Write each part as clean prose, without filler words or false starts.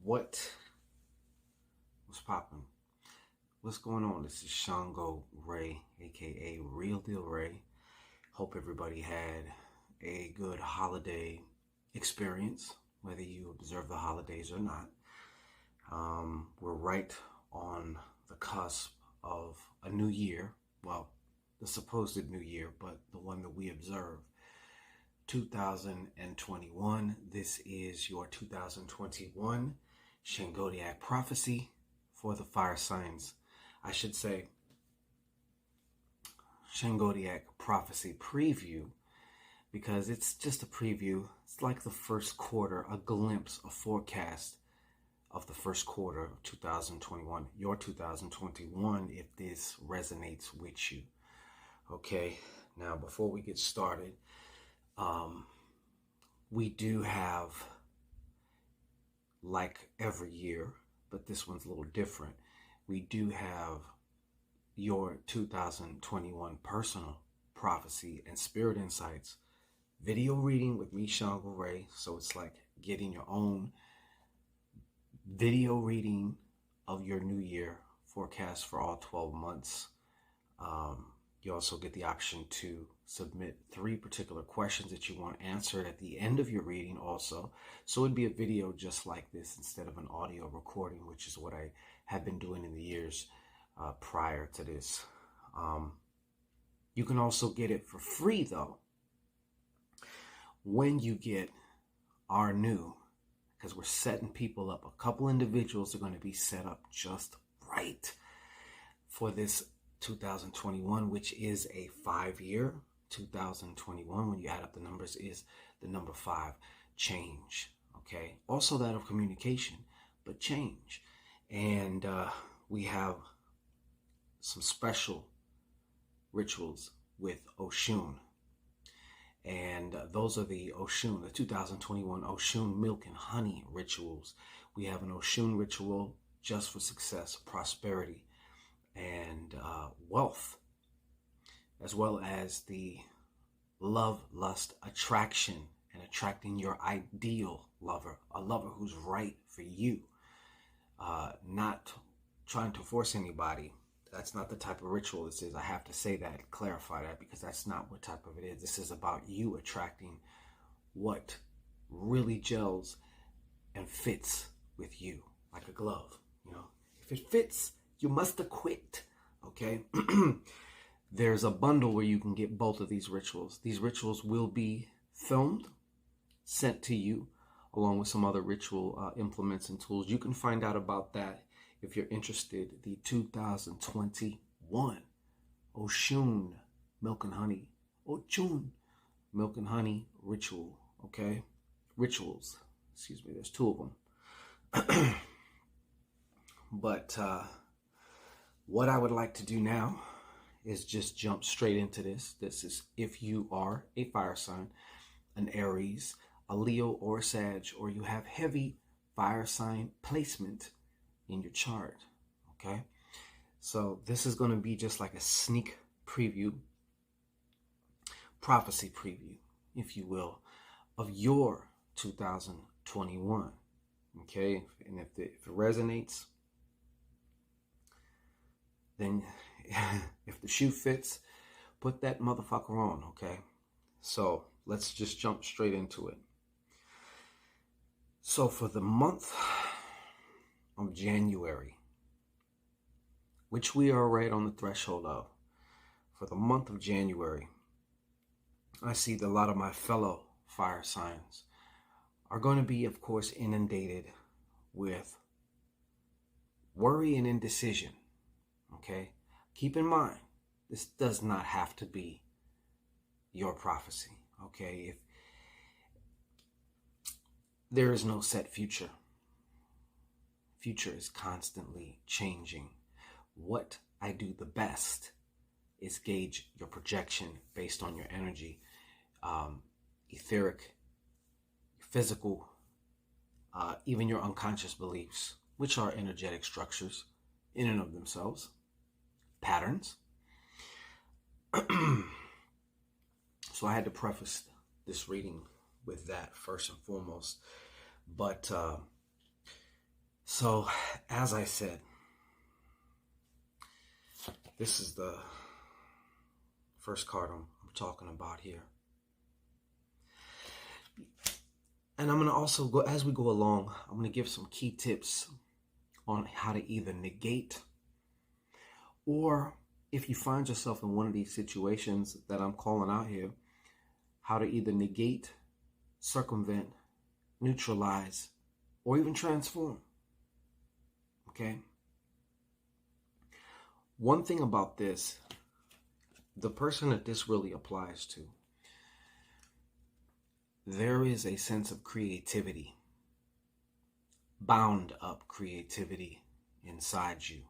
What's popping? What's going on? This is ShanGO Ray, aka Real Deal Ray. Hope everybody had a good holiday experience, whether you observe the holidays or not. We're right on the cusp of a new year. Well, the supposed new year, but the one that we observe. 2021. This is your 2021 Shangodiac prophecy for the fire signs. I should say Shangodiac prophecy preview, because it's just a preview. It's like the first quarter, a glimpse, a forecast of the first quarter of 2021, your 2021, if this resonates with you. Okay, now before we get started, we do have, like every year, but this one's a little different, we do have your 2021 personal prophecy and spirit insights video reading with me, ShanGO Ray. So it's like getting your own video reading of your new year forecast for all 12 months. You also get the option to submit 3 particular questions that you want answered at the end of your reading also. So it'd be a video just like this instead of an audio recording, which is what I have been doing in the years prior to this. You can also get it for free though when you get our new, because we're setting people up. A couple individuals are going to be set up just right for this 2021, which is a 5-year 2021. When you add up the numbers, is the number 5, change. Okay, also that of communication, but change. And we have some special rituals with Oshun, and those are the Oshun, the 2021 Oshun milk and honey rituals. We have an Oshun ritual just for success, prosperity, and wealth, as well as the love, lust, attraction, and attracting your ideal lover, a lover who's right for you. Not trying to force anybody. That's not the type of ritual this is. I have to say that, clarify that, because that's not what type of it is. This is about you attracting what really gels and fits with you, like a glove. You know, if it fits, you must acquit. Okay. There's a bundle where you can get both of these rituals. These rituals will be filmed, sent to you, along with some other ritual implements and tools. You can find out about that if you're interested. The 2021 Oshun milk and honey, Oshun milk and honey ritual. Okay, rituals. Excuse me. There's 2 of them. But what I would like to do now is just jump straight into this. This is if you are a fire sign, an Aries, a Leo, or a Sag, or you have heavy fire sign placement in your chart. Okay, so this is going to be just like a sneak preview, prophecy preview, if you will, of your 2021. Okay, and if it resonates, then if the shoe fits, put that motherfucker on. Okay, so let's just jump straight into it. So for the month of January, which we are right on the threshold of, for the month of January, I see that a lot of my fellow fire signs are going to be, of course, inundated with worry and indecision. Okay, keep in mind, this does not have to be your prophecy. Okay, if there is no set future. Future is constantly changing. What I do the best is gauge your projection based on your energy, etheric, physical, even your unconscious beliefs, which are energetic structures in and of themselves, patterns. So I had to preface this reading with that first and foremost. But So, as I said, this is the first card I'm talking about here. And I'm going to also go, as we go along, I'm going to give some key tips on how to either negate, or if you find yourself in one of these situations that I'm calling out here, how to either negate, circumvent, neutralize, or even transform. Okay? One thing about this, the person that this really applies to, there is a sense of creativity, bound up creativity inside you.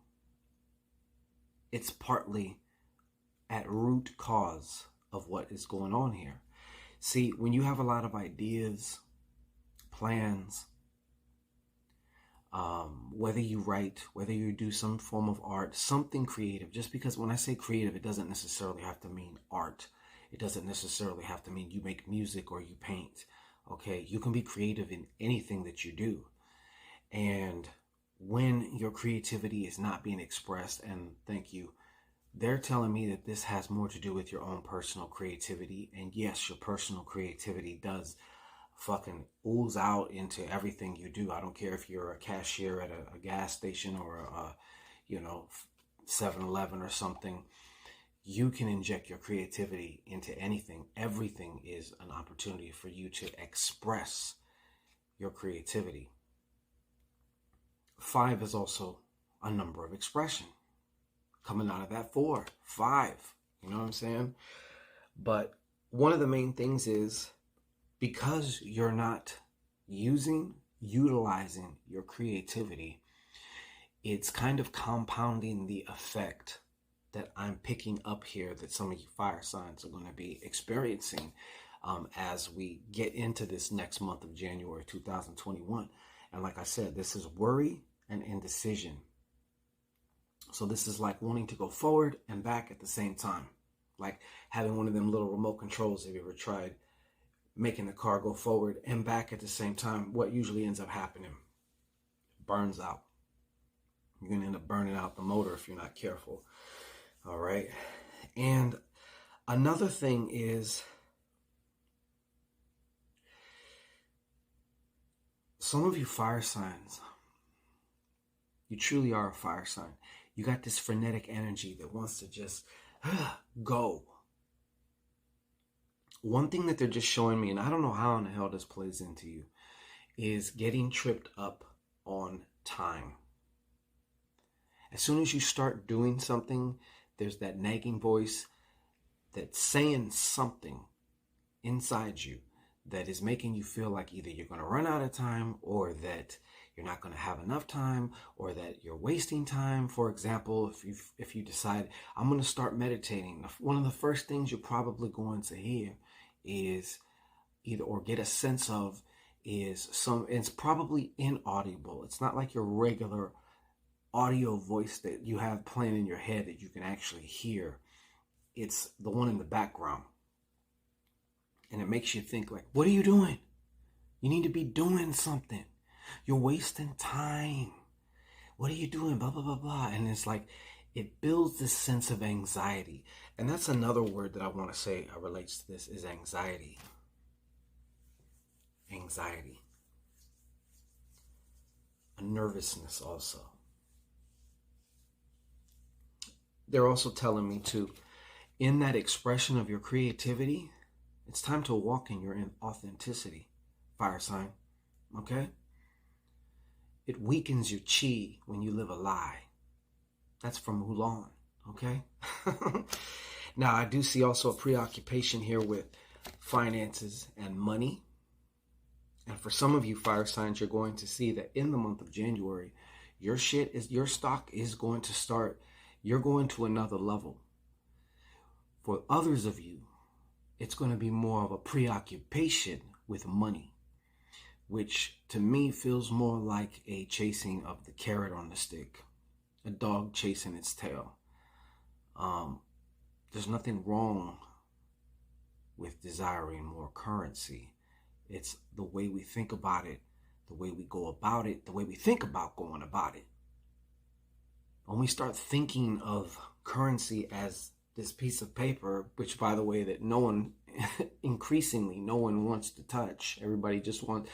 It's partly at root cause of what is going on here. See, when you have a lot of ideas, plans, whether you write, whether you do some form of art, something creative, just because when I say creative, it doesn't necessarily have to mean art. It doesn't necessarily have to mean you make music or you paint. Okay, you can be creative in anything that you do. And when your creativity is not being expressed, and thank you, they're telling me that this has more to do with your own personal creativity. And yes, your personal creativity does fucking ooze out into everything you do. I don't care if you're a cashier at a gas station or a 7-Eleven or something. You can inject your creativity into anything. Everything is an opportunity for you to express your creativity. 5 is also a number of expression. Coming out of that 4, 5, you know what I'm saying? But one of the main things is, because you're not utilizing your creativity, it's kind of compounding the effect that I'm picking up here that some of you fire signs are going to be experiencing as we get into this next month of January 2021. And like I said, this is worry and indecision. So this is like wanting to go forward and back at the same time. Like having one of them little remote controls. Have you ever tried making the car go forward and back at the same time? What usually ends up happening? Burns out. You're going to end up burning out the motor if you're not careful. All right. And another thing is, some of you fire signs, you truly are a fire sign. You got this frenetic energy that wants to just go. One thing that they're just showing me, and I don't know how in the hell this plays into you, is getting tripped up on time. As soon as you start doing something, there's that nagging voice that's saying something inside you that is making you feel like either you're going to run out of time, or that you're not going to have enough time, or that you're wasting time. For example, if you decide, I'm going to start meditating, one of the first things you're probably going to hear is either, or get a sense of, is it's probably inaudible. It's not like your regular audio voice that you have playing in your head that you can actually hear. It's the one in the background. And it makes you think like, what are you doing? You need to be doing something. You're wasting time. What are you doing? Blah, blah, blah, blah. And it's like, it builds this sense of anxiety. And that's another word that I want to say relates to this, is anxiety. Anxiety. A nervousness also. They're also telling me to, in that expression of your creativity, it's time to walk in your authenticity, fire sign, okay? It weakens your chi when you live a lie. That's from Mulan, okay? Now, I do see also a preoccupation here with finances and money. And for some of you fire signs, you're going to see that in the month of January, your stock is going to start. You're going to another level. For others of you, it's going to be more of a preoccupation with money, which to me feels more like a chasing of the carrot on the stick, a dog chasing its tail. There's nothing wrong with desiring more currency. It's the way we think about it, the way we go about it, the way we think about going about it. When we start thinking of currency as this piece of paper, which, by the way, that no one, increasingly, no one wants to touch. Everybody just wants,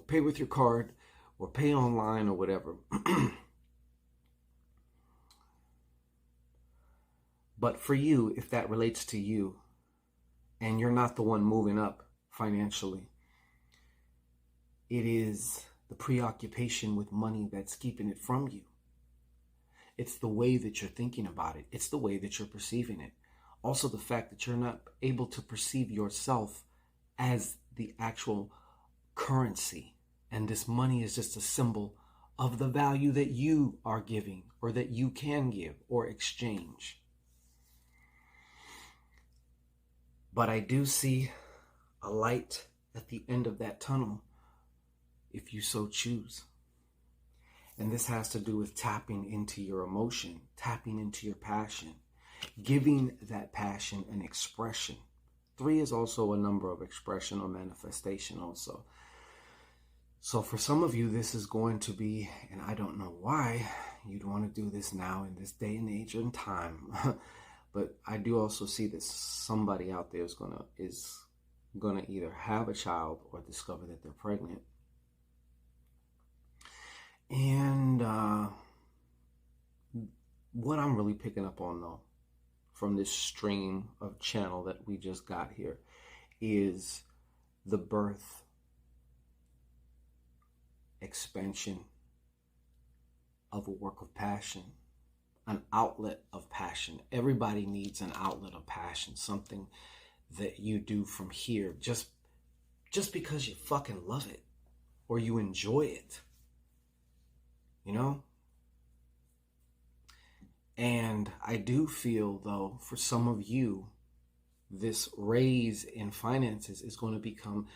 pay with your card or pay online or whatever. But for you, if that relates to you and you're not the one moving up financially, it is the preoccupation with money that's keeping it from you. It's the way that you're thinking about it. It's the way that you're perceiving it. Also, the fact that you're not able to perceive yourself as the actual currency. And this money is just a symbol of the value that you are giving or that you can give or exchange. But I do see a light at the end of that tunnel if you so choose. And this has to do with tapping into your emotion, tapping into your passion, giving that passion an expression. 3 is also a number of expression or manifestation also. So for some of you, this is going to be, and I don't know why you'd want to do this now in this day and age and time, but I do also see that somebody out there is gonna either have a child or discover that they're pregnant. And what I'm really picking up on, though, from this stream of channel that we just got here is the birth, expansion of a work of passion, an outlet of passion. Everybody needs an outlet of passion, something that you do from here just because you fucking love it or you enjoy it. You know? And I do feel, though, for some of you, this raise in finances is going to become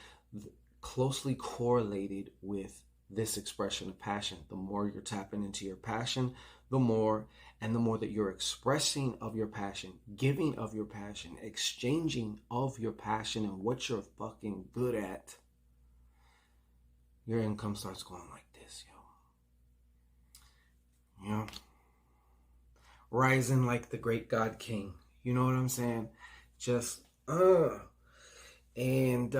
closely correlated with this expression of passion. The more you're tapping into your passion, the more that you're expressing of your passion, giving of your passion, exchanging of your passion and what you're fucking good at, your income starts going like this, yo. You know, rising like the great God King. You know what I'm saying? Just, and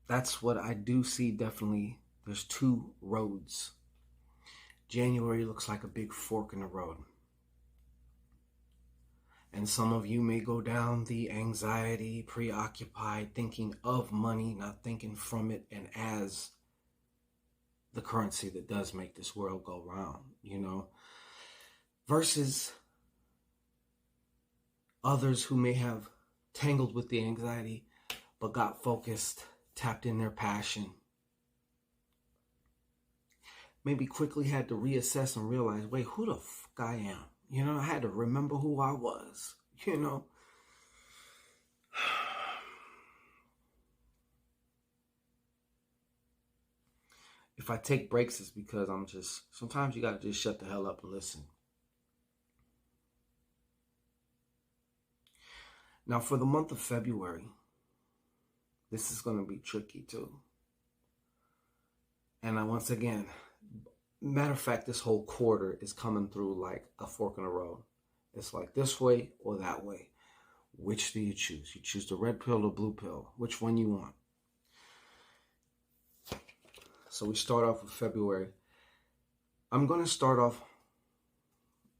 that's what I do see. Definitely, there's 2 roads. January looks like a big fork in the road. And some of you may go down the anxiety, preoccupied, thinking of money, not thinking from it and as the currency that does make this world go round, you know, versus others who may have tangled with the anxiety, but got focused, tapped in their passion, maybe quickly had to reassess and realize, wait, who the fuck I am? You know, I had to remember who I was, you know. If I take breaks, it's because sometimes you got to just shut the hell up and listen. Now, for the month of February, this is going to be tricky too. And once again, matter of fact, this whole quarter is coming through like a fork in the road. It's like this way or that way. Which do you choose? You choose the red pill or blue pill. Which one you want? So we start off with February. I'm going to start off,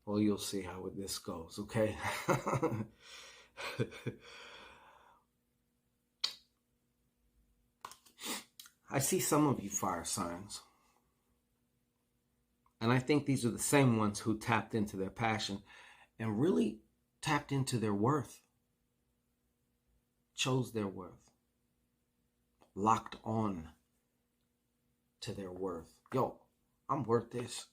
well, you'll see how this goes, okay? I see some of you fire signs. And I think these are the same ones who tapped into their passion and really tapped into their worth. Chose their worth. Locked on to their worth. Yo, I'm worth this.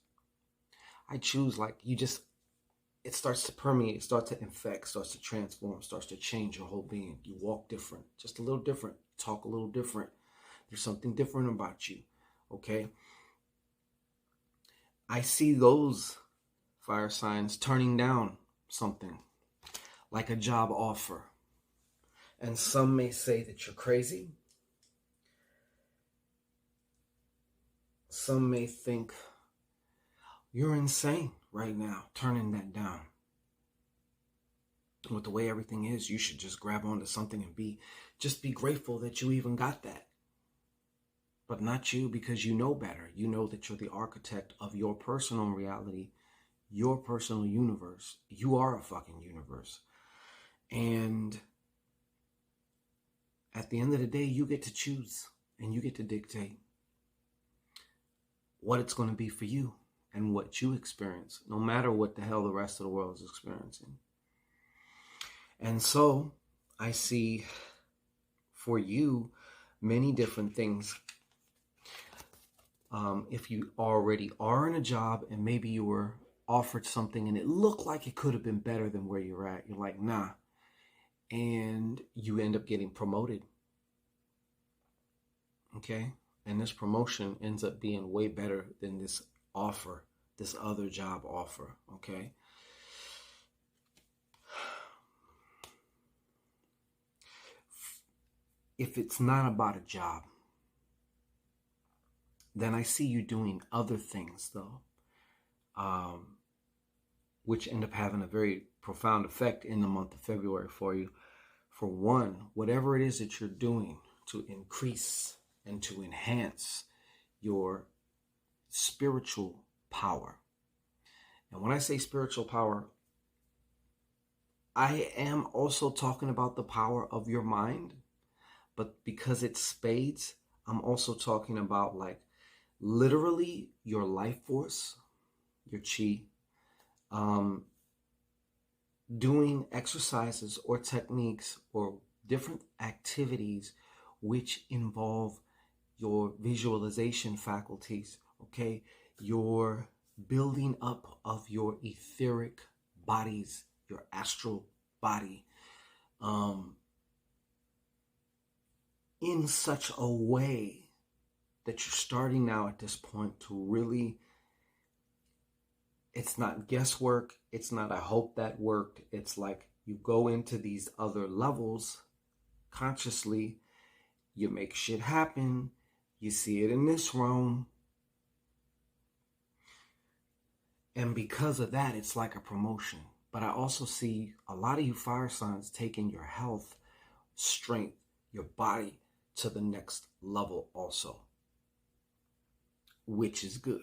I choose, like, it starts to permeate, it starts to infect, starts to transform, starts to change your whole being. You walk different, just a little different, talk a little different. There's something different about you, okay? I see those fire signs turning down something, like a job offer. And some may say that you're crazy. Some may think you're insane right now, turning that down. With the way everything is, you should just grab onto something and just be grateful that you even got that. But not you, because you know better. You know that you're the architect of your personal reality, your personal universe. You are a fucking universe. And at the end of the day, you get to choose and you get to dictate what it's going to be for you and what you experience, no matter what the hell the rest of the world is experiencing. And so I see for you many different things. If you already are in a job and maybe you were offered something and it looked like it could have been better than where you're at, you're like, nah. And you end up getting promoted. Okay? And this promotion ends up being way better than this offer, this other job offer. Okay? If it's not about a job, then I see you doing other things, though, which end up having a very profound effect in the month of February for you. For one, whatever it is that you're doing to increase and to enhance your spiritual power. And when I say spiritual power, I am also talking about the power of your mind, but because it's spades, I'm also talking about like literally your life force, your chi, doing exercises or techniques or different activities which involve your visualization faculties, okay? Your building up of your etheric bodies, your astral body, in such a way that you're starting now at this point to really, it's not guesswork. It's not, I hope that worked. It's like you go into these other levels consciously, you make shit happen. You see it in this realm. And because of that, it's like a promotion. But I also see a lot of you fire signs taking your health, strength, your body to the next level also, which is good.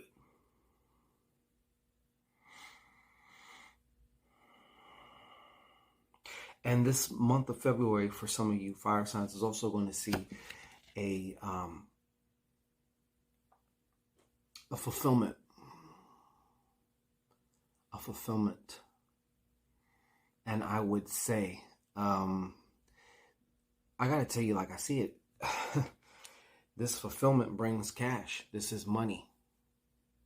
And this month of February, for some of you fire signs, is also going to see a fulfillment. A fulfillment. And I would say, I got to tell you, like I see it, this fulfillment brings cash. This is money.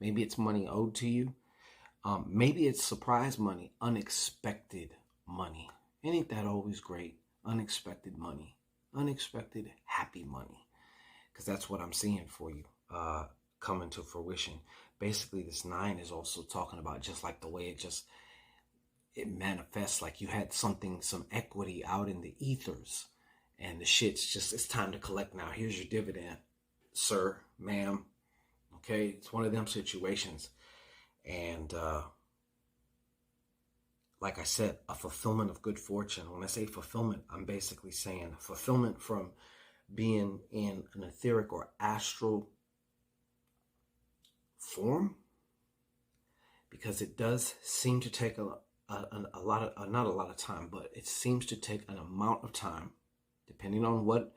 Maybe it's money owed to you. Maybe it's surprise money, unexpected money. Ain't that always great? Unexpected money, unexpected happy money. Because that's what I'm seeing for you coming to fruition. Basically, this 9 is also talking about just like the way it manifests, like you had something, some equity out in the ethers. And the shit's just, it's time to collect now. Here's your dividend, sir, ma'am. Okay, it's one of them situations. And like I said, a fulfillment of good fortune. When I say fulfillment, I'm basically saying fulfillment from being in an etheric or astral form, because it does seem to take a lot of, not a lot of time, but it seems to take an amount of time, depending on what.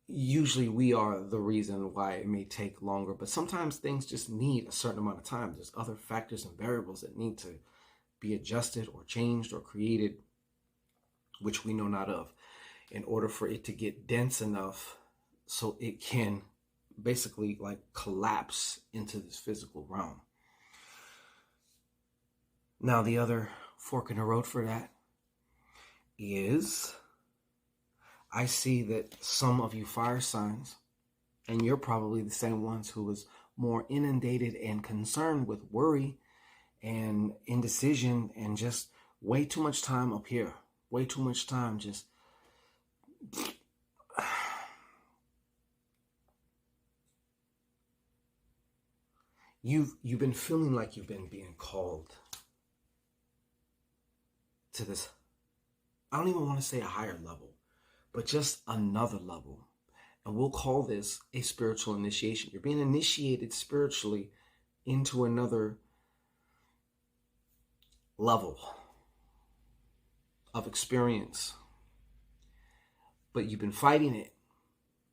Usually we are the reason why it may take longer, but sometimes things just need a certain amount of time. There's other factors and variables that need to be adjusted or changed or created, which we know not of, in order for it to get dense enough so it can basically like collapse into this physical realm. Now, the other fork in the road for that is, I see that some of you fire signs, and you're probably the same ones who was more inundated and concerned with worry and indecision and just way too much time up here. Way too much time just You've been feeling like you've been being called to this, I don't even want to say a higher level, but just another level. And we'll call this a spiritual initiation. You're being initiated spiritually into another level of experience. But you've been fighting it.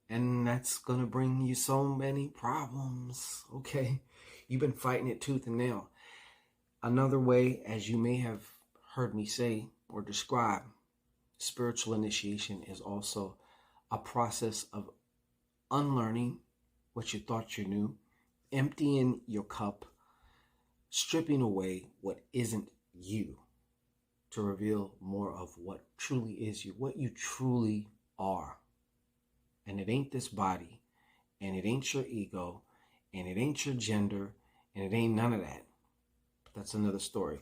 And that's going to bring you so many problems, okay? You've been fighting it tooth and nail. Another way, as you may have heard me say or describe, spiritual initiation is also a process of unlearning what you thought you knew, emptying your cup, stripping away what isn't you to reveal more of what truly is you, what you truly are. And it ain't this body, and it ain't your ego, and it ain't your gender, and it ain't none of that. But that's another story.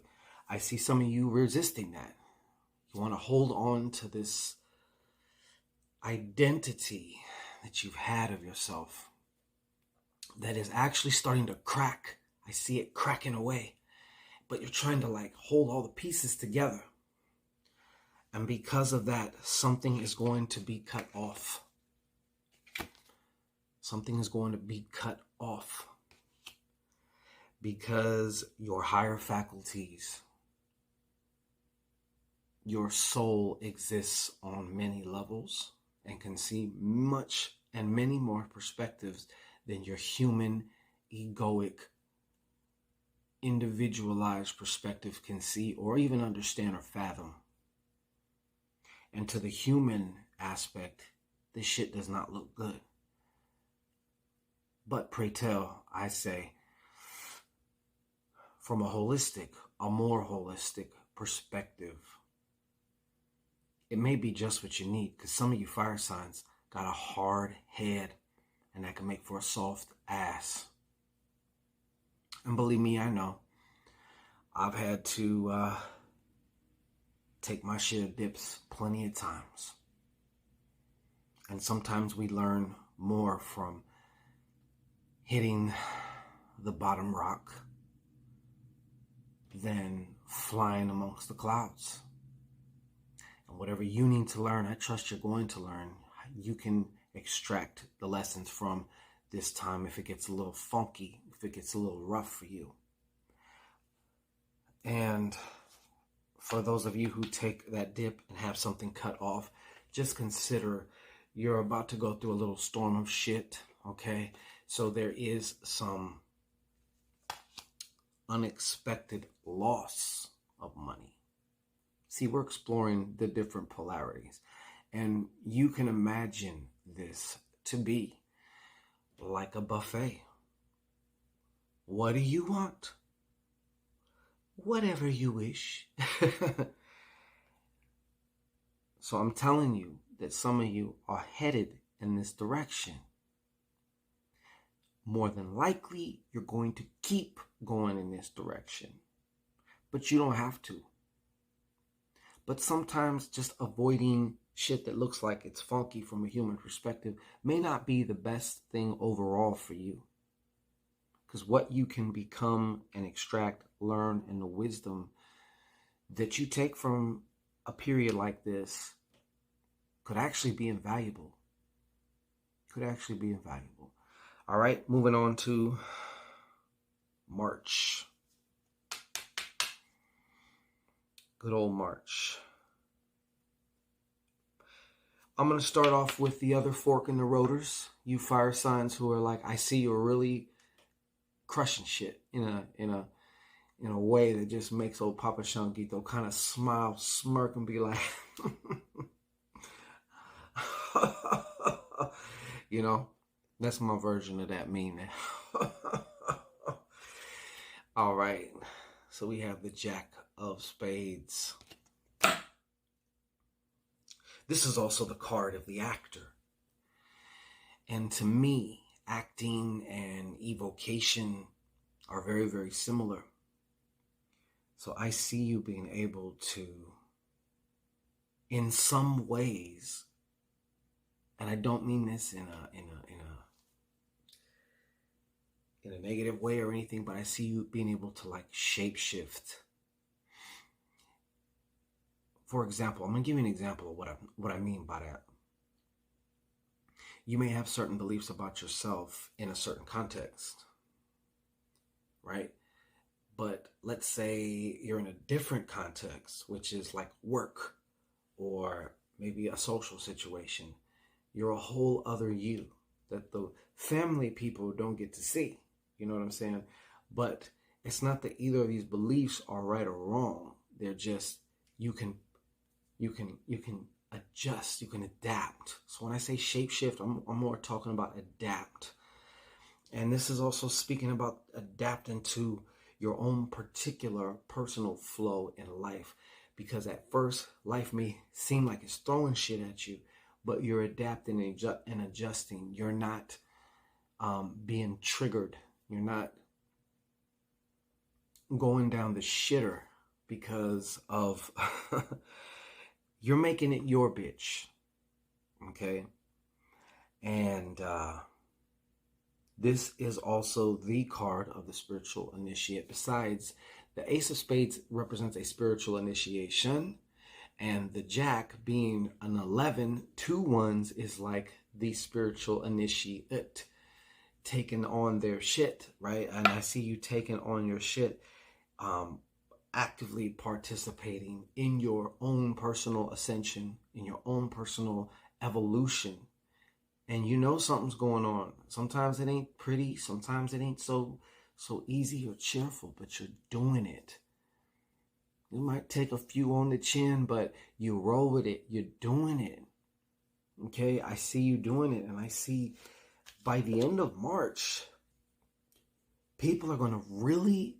I see some of you resisting that. You want to hold on to this identity that you've had of yourself that is actually starting to crack. I see it cracking away, but you're trying to like hold all the pieces together. And because of that, something is going to be cut off. Something is going to be cut off because your higher faculties, your soul exists on many levels and can see much and many more perspectives than your human, egoic, individualized perspective can see or even understand or fathom. And to the human aspect, this shit does not look good. But pray tell, I say, from a more holistic perspective, it may be just what you need, because some of you fire signs got a hard head, and that can make for a soft ass. And believe me, I know. I've had to take my share of dips plenty of times. And sometimes we learn more from hitting the bottom rock than flying amongst the clouds. And whatever you need to learn, I trust you're going to learn. You can extract the lessons from this time if it gets a little funky, if it gets a little rough for you. And for those of you who take that dip and have something cut off, just consider you're about to go through a little storm of shit, okay? So there is some unexpected loss of money. See, we're exploring the different polarities. And you can imagine this to be like a buffet. What do you want? Whatever you wish. So I'm telling you that some of you are headed in this direction. More than likely, you're going to keep going in this direction. But you don't have to. But sometimes just avoiding shit that looks like it's funky from a human perspective may not be the best thing overall for you. Because what you can become and extract, learn, and the wisdom that you take from a period like this could actually be invaluable. Could actually be invaluable. All right, moving on to March. Good old March. I'm going to start off with the other fork in the rotors. You fire signs who are like, I see you're really crushing shit in a way that just makes old Papa Shangito kind of smile, smirk, and be like, you know, that's my version of that meme. All right, so we have the Jack of Spades. This is also the card of the actor. And to me, acting and evocation are very, very similar. So I see you being able to, in some ways, and I don't mean this in a in a negative way or anything, but I see you being able to like shapeshift. For example, I'm going to give you an example of what I mean by that. You may have certain beliefs about yourself in a certain context, right? But let's say you're in a different context, which is like work or maybe a social situation. You're a whole other you that the family people don't get to see. You know what I'm saying? But it's not that either of these beliefs are right or wrong. They're just, you can adjust, you can adapt. So when I say shapeshift, I'm more talking about adapt. And this is also speaking about adapting to your own particular personal flow in life. Because at first, life may seem like it's throwing shit at you, but you're adapting and adjusting. You're not being triggered. You're not going down the shitter because of you're making it your bitch. Okay? And this is also the card of the spiritual initiate. Besides, the Ace of Spades represents a spiritual initiation, and the Jack, being an 11, 2 ones, is like the spiritual initiate taking on their shit, right? And I see you taking on your shit, actively participating in your own personal ascension, in your own personal evolution. And you know something's going on. Sometimes it ain't pretty. Sometimes it ain't so easy or cheerful, but you're doing it. You might take a few on the chin, but you roll with it. You're doing it. Okay? I see you doing it. And I see by the end of March, people are going to really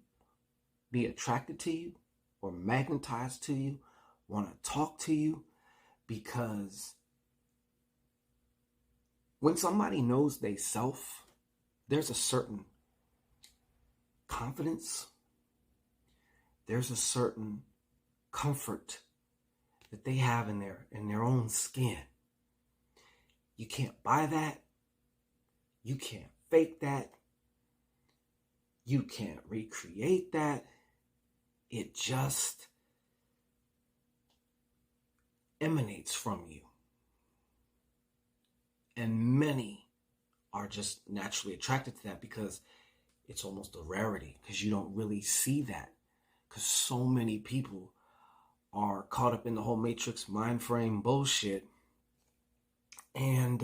be attracted to you or magnetized to you, want to talk to you, because when somebody knows they self, there's a certain confidence, there's a certain comfort that they have in their own skin. You can't buy that. You can't fake that. You can't recreate that. It just emanates from you. And many are just naturally attracted to that because it's almost a rarity, because you don't really see that, because so many people are caught up in the whole matrix mind frame bullshit and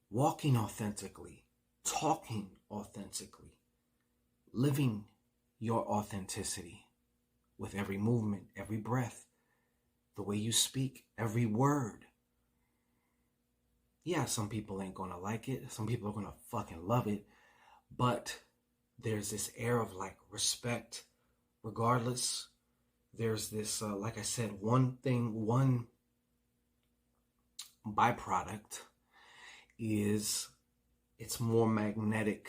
walking authentically, talking authentically, living your authenticity with every movement, every breath, the way you speak, every word. Yeah, some people ain't gonna like it. Some people are gonna fucking love it. But there's this air of like respect regardless. There's this, like I said, one byproduct is it's more magnetic.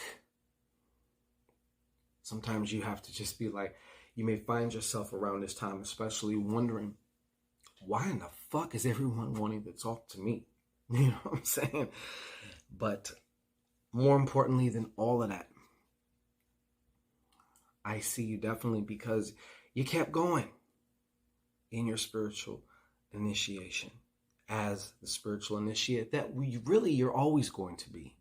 Sometimes you have to just be like, you may find yourself around this time, especially wondering, why in the fuck is everyone wanting to talk to me? You know what I'm saying? But more importantly than all of that, I see you definitely because you kept going in your spiritual initiation as the spiritual initiate that you're always going to be.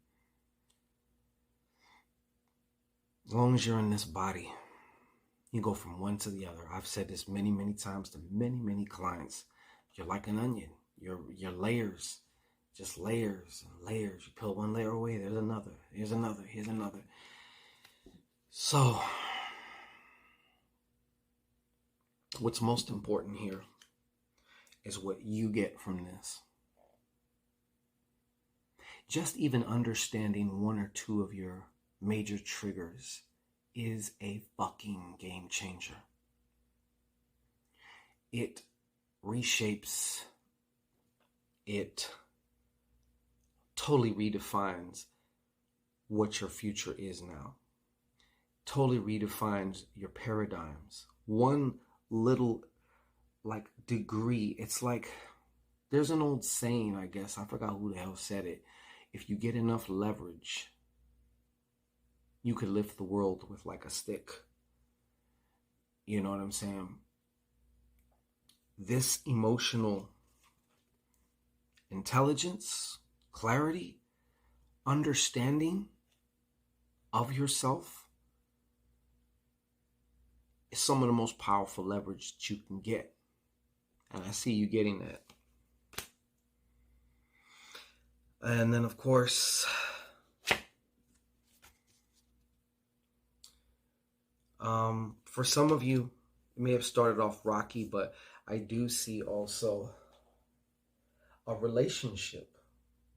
As long as you're in this body, you go from one to the other. I've said this many, many times to many, many clients. You're like an onion. You're layers. Just layers and layers. You peel one layer away, there's another. Here's another. Here's another. So, what's most important here is what you get from this. Just even understanding one or two of your major triggers is a fucking game changer. It reshapes, it totally redefines what your future is now. Totally redefines your paradigms. One little like degree, it's like, there's an old saying, I guess, I forgot who the hell said it. If you get enough leverage, you could lift the world with like a stick. You know what I'm saying? This emotional intelligence, clarity, understanding of yourself is some of the most powerful leverage that you can get. And I see you getting that. And then, of course, for some of you, it may have started off rocky, but I do see also a relationship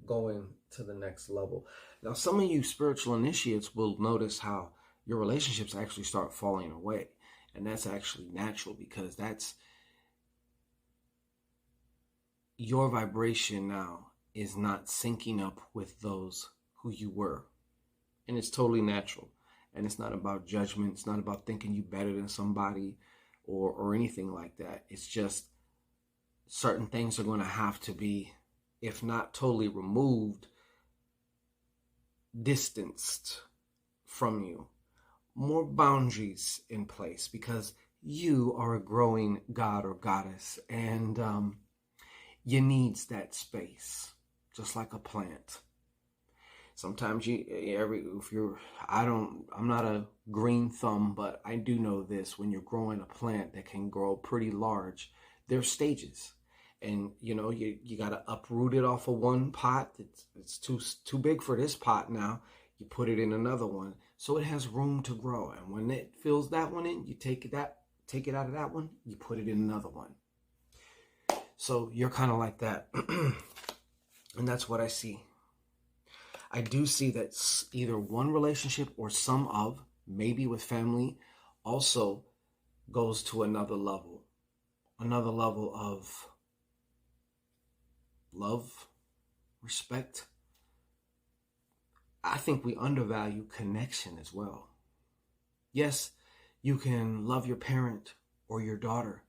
going to the next level. Now, some of you spiritual initiates will notice how your relationships actually start falling away. And that's actually natural, because that's your vibration now is not syncing up with those who you were. And it's totally natural. And it's not about judgment. It's not about thinking you better than somebody or anything like that. It's just certain things are going to have to be, if not totally removed, distanced from you. More boundaries in place, because you are a growing god or goddess, and you needs that space, just like a plant. Sometimes I'm not a green thumb, but I do know this: when you're growing a plant that can grow pretty large, there's stages. And you got to uproot it off of one pot. It's too big for this pot now. You put it in another one so it has room to grow. And when it fills that one in, you take it out of that one, you put it in another one. So you're kind of like that. And that's what I see. I do see that either one relationship or some of, maybe with family, also goes to another level of love, respect. I think we undervalue connection as well. Yes, you can love your parent or your daughter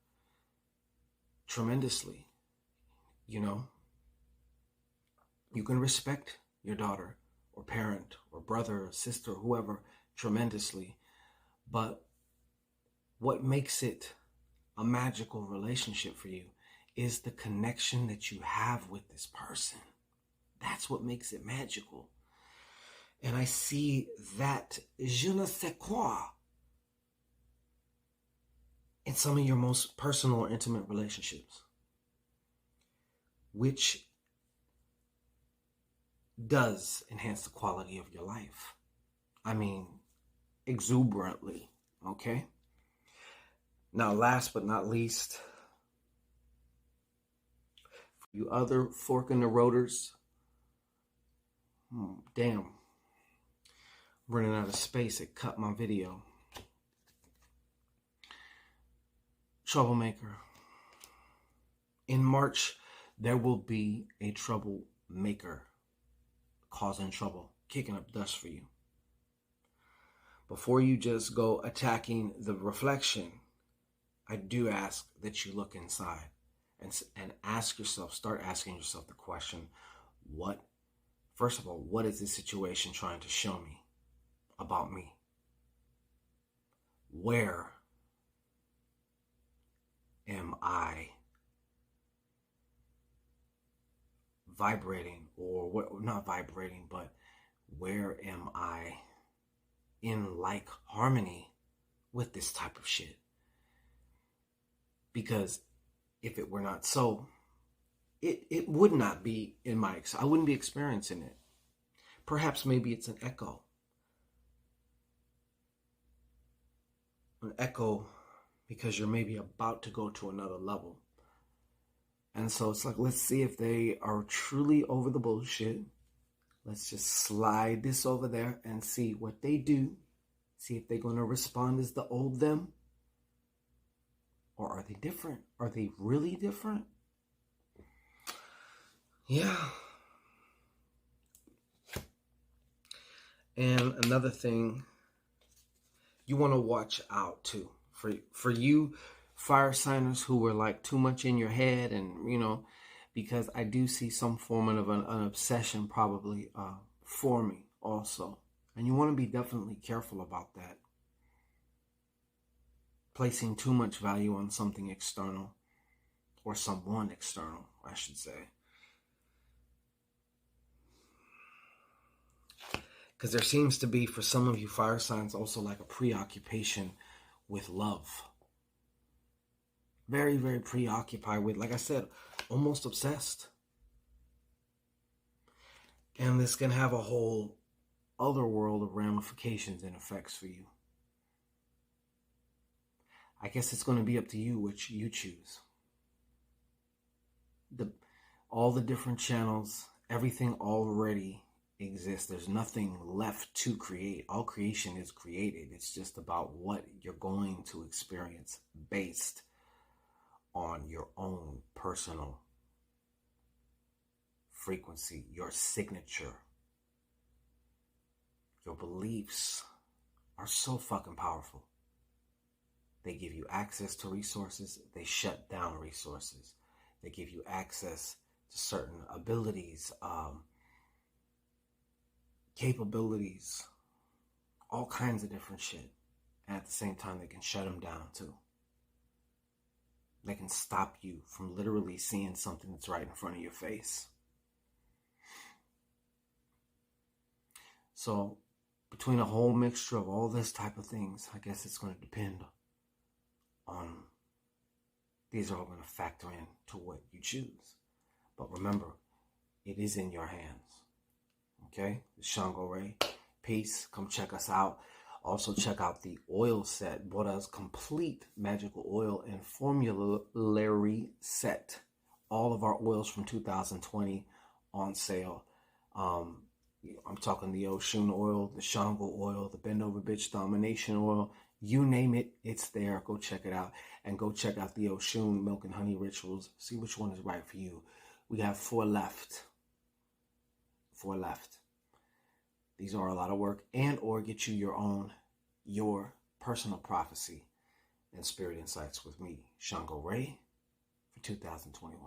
tremendously. You can respect your daughter or parent or brother or sister, whoever, tremendously. But what makes it a magical relationship for you is the connection that you have with this person. That's what makes it magical. And I see that je ne sais quoi in some of your most personal or intimate relationships, which does enhance the quality of your life. I mean, exuberantly, okay? Now, last but not least, for you other fork in the rotors, damn, running out of space, it cut my video. Troublemaker. In March, there will be a troublemaker causing trouble, kicking up dust for you. Before you just go attacking the reflection, I do ask that you look inside and ask yourself, start asking yourself the question, first of all, what is this situation trying to show me about me? Where am I vibrating, or not vibrating, but where am I in like harmony with this type of shit? Because if it were not so, it would not be I wouldn't be experiencing it. Perhaps maybe it's an echo. An echo because you're maybe about to go to another level. And so it's like, let's see if they are truly over the bullshit. Let's just slide this over there and see what they do. See if they're going to respond as the old them. Or are they different? Are they really different? Yeah. And another thing, you want to watch out too. For you fire signers who were like too much in your head, and because I do see some form of an obsession probably forming also. And you want to be definitely careful about that. Placing too much value on something external, or someone external, I should say. Because there seems to be, for some of you fire signs, also like a preoccupation with love. Very, very preoccupied with, like I said, almost obsessed. And this can have a whole other world of ramifications and effects for you. I guess it's going to be up to you which you choose. All the different channels, everything already exists. There's nothing left to create. All creation is created. It's just about what you're going to experience based on your own personal frequency, your signature. Your beliefs are so fucking powerful. They give you access to resources. They shut down resources. They give you access to certain abilities, capabilities, all kinds of different shit. And at the same time, they can shut them down too. They can stop you from literally seeing something that's right in front of your face. So between a whole mixture of all this type of things, I guess it's going to depend on, these are all going to factor in to what you choose. But remember, it is in your hands. Okay? It's ShanGO Ray. Peace. Come check us out. Also check out the oil set, BORAS complete magical oil and formulary set. All of our oils from 2020 on sale. I'm talking the Oshun oil, the ShanGO oil, the Bend Over Bitch Domination oil. You name it, it's there. Go check it out. And go check out the Oshun Milk and Honey Rituals. See which one is right for you. We have 4 left. 4 left. These are a lot of work, and or get you your personal prophecy and spirit insights with me, ShanGO Ray, for 2021.